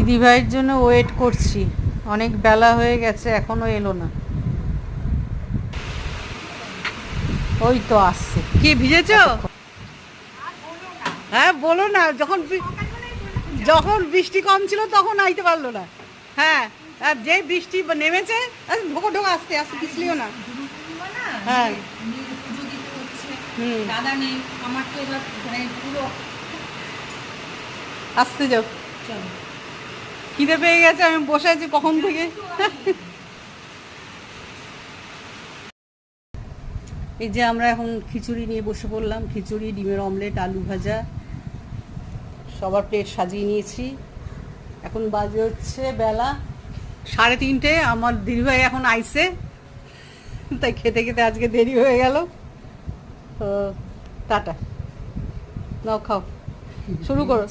দিদি ভাইয়ের জন্য ওয়েট করছি, অনেক বেলা হয়ে গেছে, এখনো এলো না। ওই তো আসছে। কি ভিজেছো? হ্যাঁ বলো না, যখন বৃষ্টি কম ছিল তখন আইতে পারলো না। হ্যাঁ, আর যে বৃষ্টি নেমেছে, ঢোকো ঢোকো, আস্তে আস্তে পিছলিও না। হ্যাঁ হুম, দাদা নেই আমার তো এবার পুরো আসতে যাও। খিদে পেয়ে গেছে, আমি বসে আছি কখন থেকে। এই যে আমরা এখন খিচুড়ি নিয়ে বসে পড়লাম, খিচুড়ি, ডিমের অমলেট, আলু ভাজা, সবার প্লেট সাজিয়ে নিয়েছি। এখন বাজে হচ্ছে বেলা 3:30। আমার দিদিভাই এখন আইসে, তাই খেতে খেতে আজকে দেরি হয়ে গেল। তো টাটা, নাও খাও, শুরু করো।